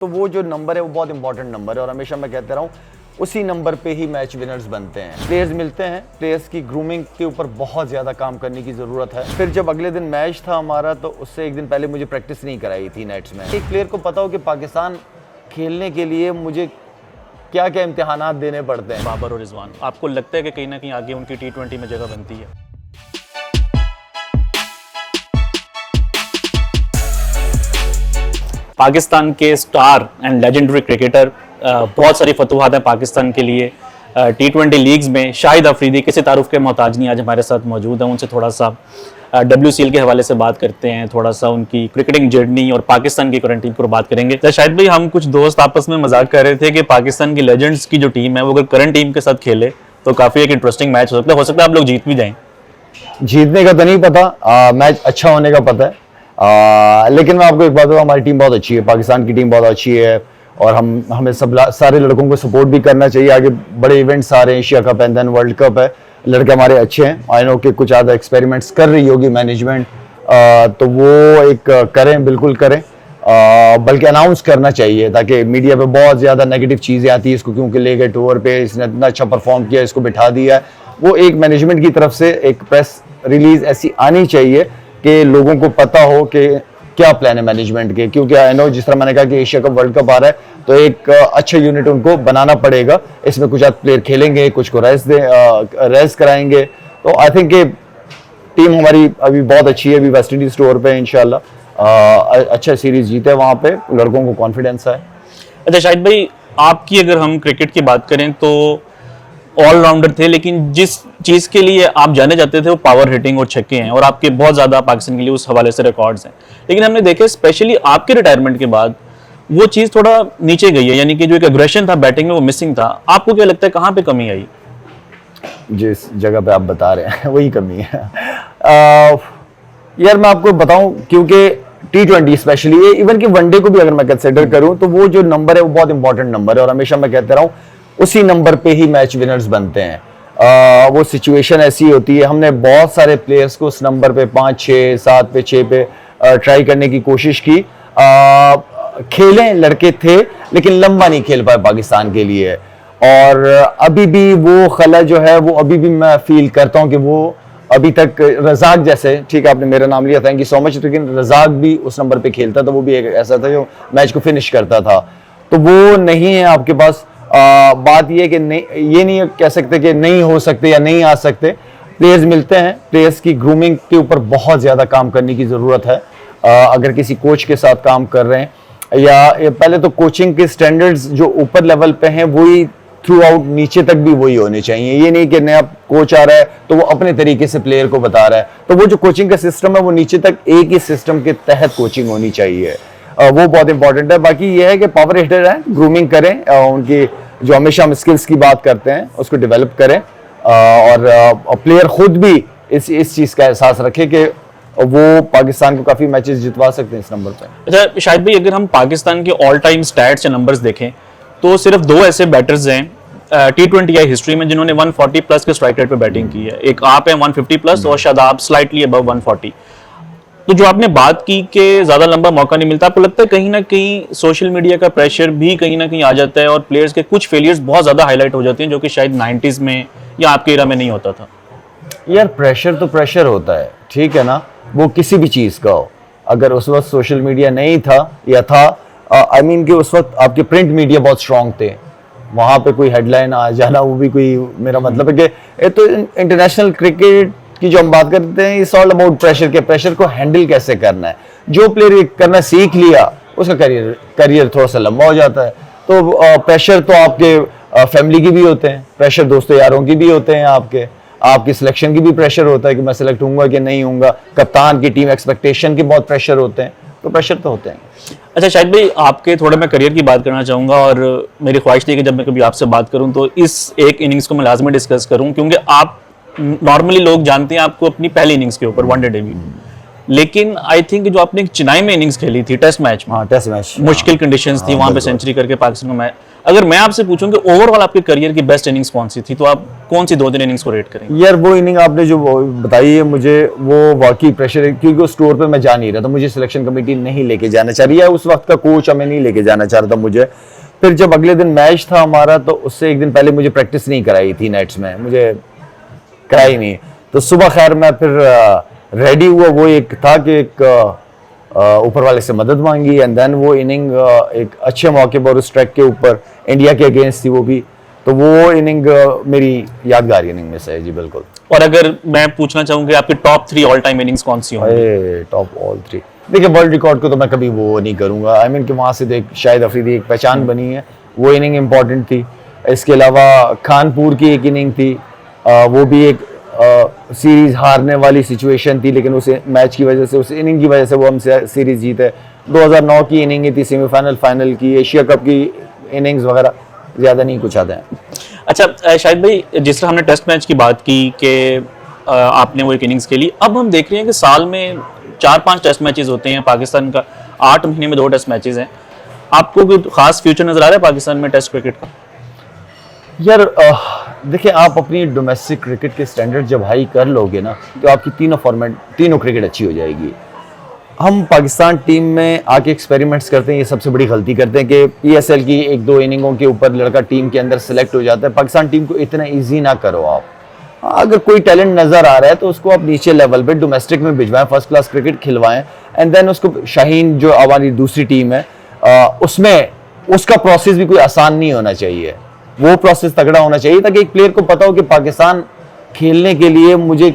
तो वो जो नंबर है वो बहुत इंपॉर्टेंट नंबर है और हमेशा मैं कहते रहा हूँ उसी नंबर पे ही मैच विनर्स बनते हैं। प्लेयर्स मिलते हैं, प्लेयर्स की ग्रूमिंग के ऊपर बहुत ज़्यादा काम करने की ज़रूरत है। फिर जब अगले दिन मैच था हमारा तो उससे एक दिन पहले मुझे प्रैक्टिस नहीं कराई थी नेट्स में। एक प्लेयर को पता हो कि पाकिस्तान खेलने के लिए मुझे क्या क्या इम्तिहानात देने पड़ते हैं। बाबर और रिजवान, आपको लगता है कि कहीं ना कहीं आगे उनकी T20 में जगह बनती है? पाकिस्तान के स्टार एंड लेजेंडरी क्रिकेटर, बहुत सारी फतवाहत हैं पाकिस्तान के लिए। T20 लीग्स में शाहिद अफरीदी किसी तारुफ के मोहताज नहीं, आज हमारे साथ मौजूद हैं। उनसे थोड़ा सा WCL के हवाले से बात करते हैं, थोड़ा सा उनकी क्रिकेटिंग जर्नी और पाकिस्तान की करंट टीम पर बात करेंगे। तो शाहिद भाई, हम कुछ दोस्त आपस में मजाक कर रहे थे कि पाकिस्तान की लेजेंड्स की जो टीम है वो अगर करंट टीम के साथ खेले तो काफ़ी एक इंटरेस्टिंग मैच हो सकता है आप लोग जीत भी जाएं। जीतने का तो नहीं पता, मैच अच्छा होने का पता है। लेकिन मैं आपको एक बात बताऊं, हमारी टीम बहुत अच्छी है, पाकिस्तान की टीम बहुत अच्छी है और हमें सारे लड़कों को सपोर्ट भी करना चाहिए। आगे बड़े इवेंट्स आ रहे हैं, Asia Cup and then World Cup है। लड़के हमारे अच्छे हैं, आई नो कि कुछ ज़्यादा एक्सपेरिमेंट्स कर रही होगी मैनेजमेंट, तो वो एक करें, बिल्कुल करें, बल्कि अनाउंस करना चाहिए ताकि मीडिया पे बहुत ज़्यादा नेगेटिव चीज़ें आती है। इसको क्योंकि ले गए टूर पे, इसने इतना अच्छा परफॉर्म किया, इसको बिठा दिया है। वो एक मैनेजमेंट की तरफ से एक प्रेस रिलीज ऐसी आनी चाहिए कि लोगों को पता हो कि क्या प्लान है मैनेजमेंट के। क्योंकि आई नो, जिस तरह मैंने कहा कि एशिया कप वर्ल्ड कप आ रहा है तो एक अच्छा यूनिट उनको बनाना पड़ेगा। इसमें कुछ प्लेयर खेलेंगे, कुछ को रेस्ट कराएंगे। तो आई थिंक कि टीम हमारी अभी बहुत अच्छी है। अभी वेस्ट इंडीज टूर पे इंशाल्लाह अच्छा सीरीज जीते, वहाँ पे लड़कों को कॉन्फिडेंस है। अच्छा शाहिद भाई, आपकी अगर हम क्रिकेट की बात करें तो ऑलराउंडर थे, लेकिन जिस चीज़ के लिए आप जाने जाते थे वो पावर हिटिंग और छक्के हैं और आपके बहुत ज़्यादा पाकिस्तान के लिए उस हवाले से रिकॉर्ड्स हैं। लेकिन हमने देखे स्पेशली आपके रिटायरमेंट के बाद वो चीज़ थोड़ा नीचे गई है, यानी कि जो एक एग्रेशन था बैटिंग में वो मिसिंग था। आपको क्या लगता है कहाँ पे कमी आई? जिस जगह पे आप बता रहे हैं वही कमी है। यार मैं आपको बताऊं, क्योंकि T20 स्पेशली, इवन कि वनडे को भी अगर मैं कंसिडर करूं तो वो जो नंबर है वो बहुत इंपॉर्टेंट नंबर है और हमेशा मैं कहते रहा हूं उसी नंबर पे ही मैच विनर्स बनते हैं। वो सिचुएशन ऐसी होती है। हमने बहुत सारे प्लेयर्स को उस नंबर पे 5, 6, 7 पे, 6 पे ट्राई करने की कोशिश की। खेले लड़के थे लेकिन लंबा नहीं खेल पाए पाकिस्तान के लिए। और अभी भी वो खला जो है वो अभी भी मैं फील करता हूँ कि वो अभी तक रजाक जैसे, ठीक है आपने मेरा नाम लिया, थैंक यू सो मच, लेकिन रजाक भी उस नंबर पे खेलता था। वो भी एक ऐसा था जो मैच को फिनिश करता था। तो वो नहीं है आपके पास। बात ये कि नहीं, ये नहीं कह सकते कि नहीं हो सकते या नहीं आ सकते। प्लेयर्स मिलते हैं, प्लेयर्स की ग्रूमिंग के ऊपर बहुत ज़्यादा काम करने की ज़रूरत है। अगर किसी कोच के साथ काम कर रहे हैं या पहले तो कोचिंग के स्टैंडर्ड्स जो ऊपर लेवल पे हैं वही थ्रू आउट नीचे तक भी वही होने चाहिए। ये नहीं कि नया कोच आ रहा है तो वो अपने तरीके से प्लेयर को बता रहा है। तो वो जो कोचिंग का सिस्टम है वो नीचे तक एक ही सिस्टम के तहत कोचिंग होनी चाहिए, वो बहुत इंपॉर्टेंट है। बाकी ये है कि पावर हिटर है, ग्रूमिंग करें, उनकी जो हमेशा हम स्किल्स की बात करते हैं उसको डेवलप करें और प्लेयर खुद भी इस चीज़ का एहसास रखे कि वो पाकिस्तान को काफ़ी मैचेस जितवा सकते हैं इस नंबर पर। अच्छा शाहिद भाई, अगर हम पाकिस्तान के ऑल टाइम स्टैट्स या नंबर्स देखें तो सिर्फ 2 ऐसे बैटर्स हैं T20 या हिस्ट्री में जिन्होंने 140 प्लस के स्ट्राइक रेट पे बैटिंग की है। एक आप हैं 150 प्लस और शादाब स्लाइटली अबव 140। तो जो आपने बात की कि ज़्यादा लंबा मौका नहीं मिलता, आपको लगता है कहीं ना कहीं सोशल मीडिया का प्रेशर भी कहीं ना कहीं आ जाता है और प्लेयर्स के कुछ फेलियर्स बहुत ज़्यादा हाईलाइट हो जाते हैं जो कि शायद 90s में या आपके एरा में नहीं होता था? यार प्रेशर तो प्रेशर होता है, ठीक है ना, वो किसी भी चीज़ का हो। अगर उस वक्त सोशल मीडिया नहीं था या था, आई मीन कि उस वक्त आपके प्रिंट मीडिया बहुत स्ट्रांग थे, वहाँ पे कोई हेडलाइन आ जाना वो भी कोई, मेरा मतलब है कि ये तो इंटरनेशनल क्रिकेट की जो हम बात करते हैं इट्स ऑल अबाउट प्रेशर के प्रेशर को हैंडल कैसे करना है। जो प्लेयर करना सीख लिया उसका करियर थोड़ा सा लंबा हो जाता है। तो प्रेशर तो आपके फैमिली की भी होते हैं, प्रेशर दोस्तों यारों की भी होते हैं, आपकी सिलेक्शन की भी प्रेशर होता है कि मैं सिलेक्ट होऊंगा कि नहीं होऊंगा, कप्तान की टीम एक्सपेक्टेशन के बहुत प्रेशर होते हैं। तो प्रेशर तो होते हैं। अच्छा शाहिद भाई, आपके थोड़ा मैं करियर की बात करना चाहूँगा और मेरी ख्वाहिश थी कि जब मैं कभी आपसे बात करूँ तो इस एक इनिंग्स को मैं लाजमी डिस्कस करूँ, क्योंकि आप नॉर्मली लोग जानते हैं आपको अपनी पहली इनिंग्स के ऊपर वनडे डेब्यू, लेकिन आई थिंक जो आपने चेन्नई में इनिंग्स खेली थी टेस्ट मैच में, टेस्ट मैच मुश्किल कंडीशंस थी, वहाँ पे सेंचुरी करके पाकिस्तान को अगर मैं आपसे पूछूं कि ओवरऑल आपके करियर की बेस्ट इनिंग्स कौन सी थी, तो आप कौन सी 2-3 इनिंग्स को रेट करेंगे? यार वो इनिंग आपने जो बताई है मुझे, वो वाकई प्रेशर है, क्योंकि उस स्टोर पे मैं जा नहीं रहा था, मुझे सिलेक्शन कमेटी नहीं लेके जाना चाह रही है, उस वक्त का कोच हमें नहीं लेके जाना चाह रहा था मुझे। फिर जब अगले दिन मैच था हमारा, तो उससे एक दिन पहले मुझे प्रैक्टिस नहीं कराई थी नेट्स में, मुझे कराई नहीं। तो सुबह खैर मैं फिर रेडी हुआ, वो एक था कि एक ऊपर वाले से मदद मांगी, एंड देन वो इनिंग एक अच्छे मौके पर उस ट्रैक के ऊपर इंडिया के अगेंस्ट थी वो भी, तो वो इनिंग मेरी यादगार इनिंग में से है जी, बिल्कुल। और अगर मैं पूछना चाहूँ कि आपकी टॉप 3 ऑल टाइम इनिंग्स कौन सी होंगी? टॉप ऑल 3, देखिए वर्ल्ड रिकॉर्ड को तो मैं कभी वो नहीं करूंगा, आई मीन कि वहां से तो एक शाहिद अफरीदी एक पहचान बनी है, वो इनिंग इंपॉर्टेंट थी। इसके अलावा खानपुर की एक इनिंग थी, वो भी एक सीरीज हारने वाली सिचुएशन थी, लेकिन उस मैच की वजह से, उस इनिंग की वजह से वो हम सीरीज जीते। 2009 की इनिंग थी, सेमीफाइनल फाइनल की, एशिया कप की इनिंग्स वगैरह, ज्यादा नहीं कुछ आते हैं। अच्छा शाहिद भाई, जिस तरह हमने टेस्ट मैच की बात की कि आपने वो एक इनिंग्स खेली, अब हम देख रहे हैं कि साल में 4-5 टेस्ट मैचेस होते हैं पाकिस्तान का, 8 महीने में 2 टेस्ट मैचेस हैं। आपको कोई खास फ्यूचर नजर आ रहा है पाकिस्तान में टेस्ट क्रिकेट का? यार देखिए, आप अपनी डोमेस्टिक क्रिकेट के स्टैंडर्ड जब हाई कर लोगे ना, तो आपकी तीनों क्रिकेट अच्छी हो जाएगी। हम पाकिस्तान टीम में आके एक्सपेरिमेंट्स करते हैं, ये सबसे बड़ी गलती करते हैं कि पीएसएल की 1-2 इनिंगों के ऊपर लड़का टीम के अंदर सेलेक्ट हो जाता है। पाकिस्तान टीम को इतना ईजी ना करो आप। अगर कोई टैलेंट नजर आ रहा है तो उसको आप नीचे लेवल पे डोमेस्टिक में भिजवाएं, फर्स्ट क्लास क्रिकेट खिलवाएं, एंड देन उसको शाहीन जो हमारी दूसरी टीम है उसमें उसका प्रोसेस भी कोई आसान नहीं होना चाहिए, वो प्रोसेस तगड़ा होना चाहिए, ताकि एक प्लेयर को पता हो कि पाकिस्तान खेलने के लिए मुझे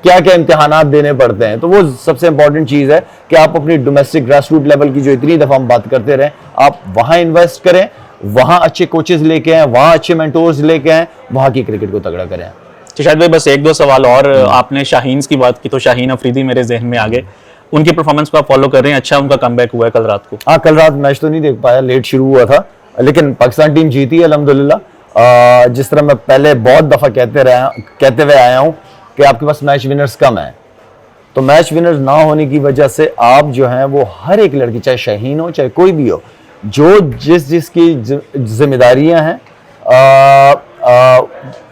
क्या क्या इम्तिहानात देने पड़ते हैं। तो वो सबसे इंपॉर्टेंट चीज है कि आप अपनी डोमेस्टिक ग्रास रूट लेवल की जो इतनी दफा हम बात करते रहे, आप वहां इन्वेस्ट करें, वहां अच्छे कोचेस लेके आए, वहां अच्छे मेंटोर्स लेके आए, वहां की क्रिकेट को तगड़ा करें। तो शायद भाई बस 1-2 सवाल और, आपने शाहीन्स की बात की तो शाहीन अफरीदी मेरे जहन में आ गए, उनकी परफॉर्मेंस को आप फॉलो कर रहे हैं? अच्छा उनका कमबैक हुआ है कल रात को? हाँ, कल रात मैच तो नहीं देख पाया, लेट शुरू हुआ था, लेकिन पाकिस्तान टीम जीती है अल्हम्दुलिल्लाह। जिस तरह मैं पहले बहुत दफा कहते हुए आया हूँ कि आपके पास मैच विनर्स कम है, तो मैच विनर्स ना होने की वजह से आप जो हैं वो हर एक लड़की, चाहे शाहीन हो चाहे कोई भी हो, जो जिसकी जिम्मेदारियां हैं,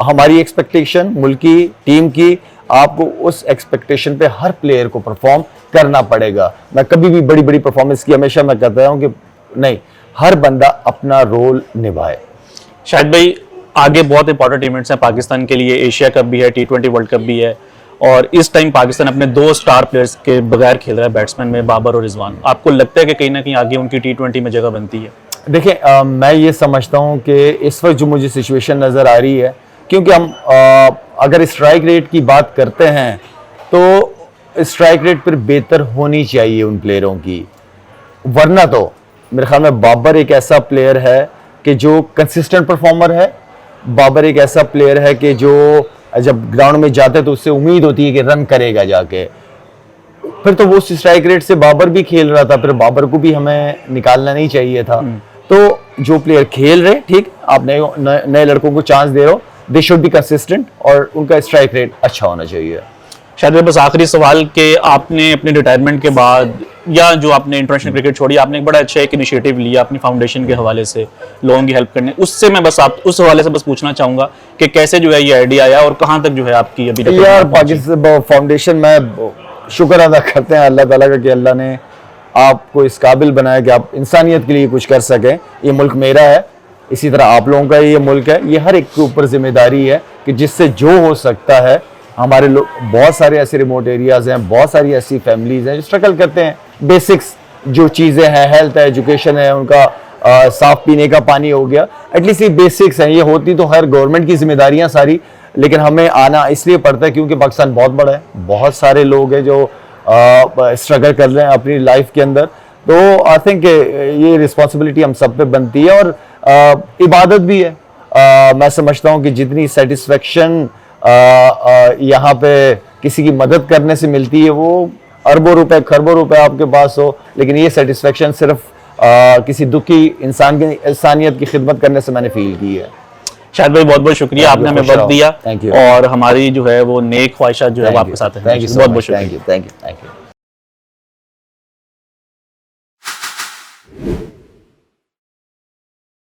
हमारी एक्सपेक्टेशन मुल्क की टीम की, आपको उस एक्सपेक्टेशन पे हर प्लेयर को परफॉर्म करना पड़ेगा। मैं कभी भी बड़ी बड़ी परफॉर्मेंस की हमेशा मैं कहता हूं कि नहीं, हर बंदा अपना रोल निभाए। शायद भाई आगे बहुत इंपॉर्टेंट इवेंट्स हैं पाकिस्तान के लिए, एशिया कप भी है, T20 वर्ल्ड कप भी है, और इस टाइम पाकिस्तान अपने 2 स्टार प्लेयर्स के बगैर खेल रहा है, बैट्समैन में बाबर और रिजवान। आपको लगता है कि कहीं ना कहीं आगे उनकी T20 में जगह बनती है? देखिए, मैं ये समझता हूं कि इस वक्त जो मुझे सिचुएशन नज़र आ रही है, क्योंकि हम अगर स्ट्राइक रेट की बात करते हैं तो स्ट्राइक रेट पर बेहतर होनी चाहिए उन प्लेयरों की, वरना तो मेरे ख्याल में बाबर एक ऐसा प्लेयर है कि जो कंसिस्टेंट परफॉर्मर है, बाबर एक ऐसा प्लेयर है कि जो जब ग्राउंड में जाते तो उससे उम्मीद होती है कि रन करेगा जाके। फिर तो वो स्ट्राइक रेट से बाबर भी खेल रहा था, फिर बाबर को भी हमें निकालना नहीं चाहिए था। तो जो प्लेयर खेल रहे, ठीक, आप नए लड़कों को चांस दे रहे हो, दे शुड बी कंसिस्टेंट और उनका स्ट्राइक रेट अच्छा होना चाहिए। शायद बस आखिरी सवाल के, आपने अपने रिटायरमेंट के बाद या जो आपने इंटरनेशनल क्रिकेट छोड़ी, आपने एक बड़ा अच्छा एक इनिशिएटिव लिया अपनी फाउंडेशन के हवाले से लोगों की हेल्प करने, उससे मैं बस आप उस हवाले से बस पूछना चाहूंगा कि कैसे जो है ये आइडिया आया और कहाँ तक जो है आपकी अभी तक? यार पाकिस्तान फाउंडेशन में शुक्र अदा करते हैं अल्लाह ताला का कि अल्लाह ने आपको इस काबिल बनाया कि आप इंसानियत के लिए कुछ कर सकें। ये मुल्क मेरा है, इसी तरह आप लोगों का ये मुल्क है, ये हर एक के ऊपर जिम्मेदारी है कि जिससे जो हो सकता है। हमारे लोग, बहुत सारे ऐसे रिमोट एरियाज हैं, बहुत सारी ऐसी फैमिलीज हैं जो स्ट्रगल करते हैं, बेसिक्स जो चीज़ें हैं, हेल्थ है, एजुकेशन है, उनका साफ पीने का पानी हो गया, एटलीस्ट ये बेसिक्स हैं। ये होती तो हर गवर्नमेंट की जिम्मेदारियां सारी, लेकिन हमें आना इसलिए पड़ता है क्योंकि पाकिस्तान बहुत बड़ा है, बहुत सारे लोग हैं जो स्ट्रगल कर रहे हैं अपनी लाइफ के अंदर। तो आई थिंक ये रिस्पॉन्सिबिलिटी हम सब पे बनती है और इबादत भी है। मैं समझता हूँ कि जितनी सेटिस्फेक्शन यहाँ पे किसी की मदद करने से मिलती है, वो अरबों रुपए खरबों रुपए आपके पास हो, लेकिन ये सेटिस्फेक्शन सिर्फ किसी दुखी इंसान की इंसानियत की खिदमत करने से मैंने फील की है। शायद भाई बहुत बहुत शुक्रिया, आपने हमें वक्त दिया थैंक यू, और हमारी जो है वो नेक ख्वाहिशात जो है वो आपके साथ है। थैंक यू, बहुत बहुत शुक्रिया, थैंक यू।